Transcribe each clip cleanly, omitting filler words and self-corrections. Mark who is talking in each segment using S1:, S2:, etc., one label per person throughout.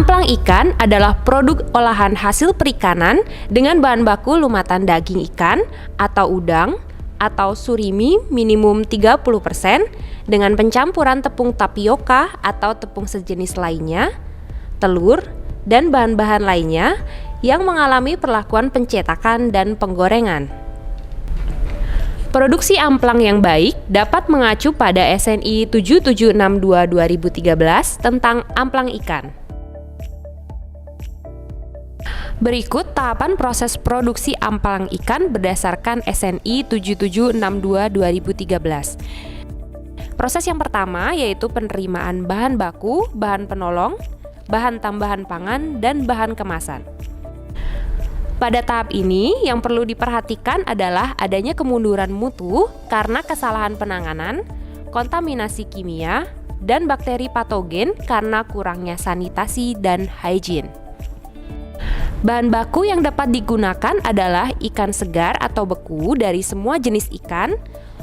S1: Amplang ikan adalah produk olahan hasil perikanan dengan bahan baku lumatan daging ikan atau udang atau surimi minimum 30% dengan pencampuran tepung tapioka atau tepung sejenis lainnya, telur, dan bahan-bahan lainnya yang mengalami perlakuan pencetakan dan penggorengan. Produksi amplang yang baik dapat mengacu pada SNI 7762/2013 tentang amplang ikan. Berikut tahapan proses produksi amplang ikan berdasarkan SNI 7762/2013. Proses yang pertama yaitu penerimaan bahan baku, bahan penolong, bahan tambahan pangan, dan bahan kemasan. Pada tahap ini, yang perlu diperhatikan adalah adanya kemunduran mutu karena kesalahan penanganan, kontaminasi kimia, dan bakteri patogen karena kurangnya sanitasi dan hygiene. Bahan baku yang dapat digunakan adalah ikan segar atau beku dari semua jenis ikan,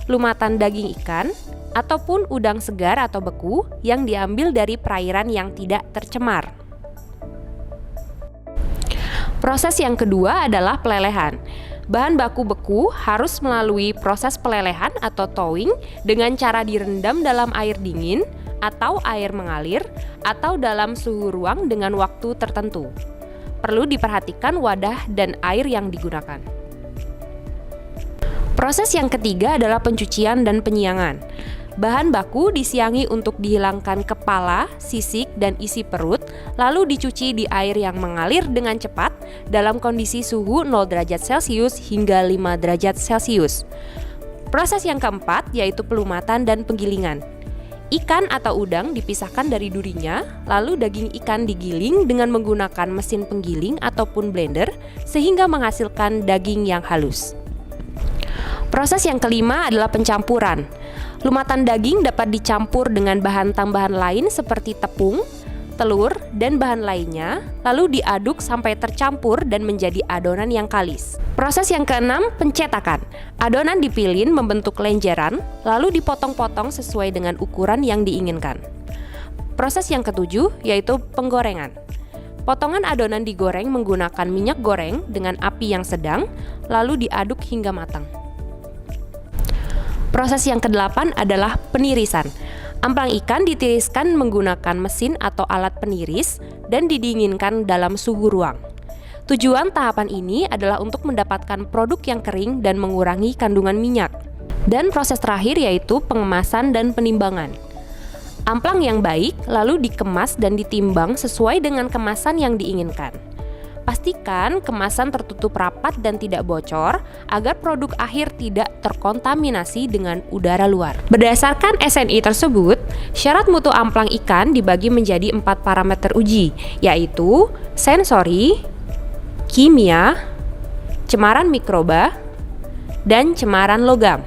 S1: lumatan daging ikan, ataupun udang segar atau beku yang diambil dari perairan yang tidak tercemar. Proses yang kedua adalah pelelehan. Bahan baku beku harus melalui proses pelelehan atau thawing dengan cara direndam dalam air dingin atau air mengalir atau dalam suhu ruang dengan waktu tertentu. Perlu diperhatikan wadah dan air yang digunakan. Proses yang ketiga adalah pencucian dan penyiangan. Bahan baku disiangi untuk dihilangkan kepala, sisik, dan isi perut, lalu dicuci di air yang mengalir dengan cepat dalam kondisi suhu 0 derajat Celcius hingga 5 derajat Celcius. Proses yang keempat yaitu pelumatan dan penggilingan. Ikan atau udang dipisahkan dari durinya, lalu daging ikan digiling dengan menggunakan mesin penggiling ataupun blender sehingga menghasilkan daging yang halus. Proses yang kelima adalah pencampuran. Lumatan daging dapat dicampur dengan bahan tambahan lain seperti tepung, telur, dan bahan lainnya, lalu diaduk sampai tercampur dan menjadi adonan yang kalis. Proses yang keenam, pencetakan. Adonan dipilin membentuk lenjeran, lalu dipotong-potong sesuai dengan ukuran yang diinginkan. Proses yang ketujuh yaitu penggorengan. Potongan adonan digoreng menggunakan minyak goreng dengan api yang sedang, lalu diaduk hingga matang. Proses yang kedelapan adalah penirisan. Amplang ikan ditiriskan menggunakan mesin atau alat peniris dan didinginkan dalam suhu ruang. Tujuan tahapan ini adalah untuk mendapatkan produk yang kering dan mengurangi kandungan minyak. Dan proses terakhir yaitu pengemasan dan penimbangan. Amplang yang baik lalu dikemas dan ditimbang sesuai dengan kemasan yang diinginkan. Pastikan kemasan tertutup rapat dan tidak bocor agar produk akhir tidak terkontaminasi dengan udara luar. Berdasarkan SNI tersebut, syarat mutu amplang ikan dibagi menjadi 4 parameter uji, yaitu sensori, kimia, cemaran mikroba, dan cemaran logam.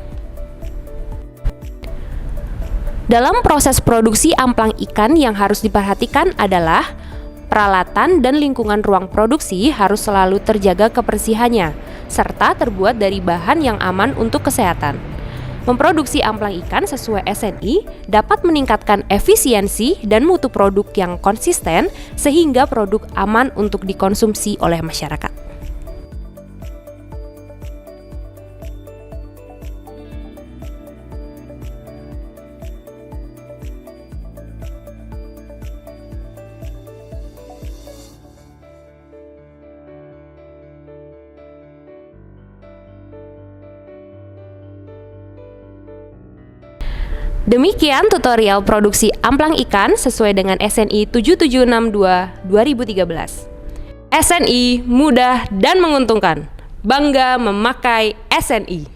S1: Dalam proses produksi amplang ikan yang harus diperhatikan adalah peralatan dan lingkungan ruang produksi harus selalu terjaga kebersihannya, serta terbuat dari bahan yang aman untuk kesehatan. Memproduksi amplang ikan sesuai SNI dapat meningkatkan efisiensi dan mutu produk yang konsisten sehingga produk aman untuk dikonsumsi oleh masyarakat. Demikian tutorial produksi amplang ikan sesuai dengan SNI 7762/2013. SNI mudah dan menguntungkan. Bangga memakai SNI.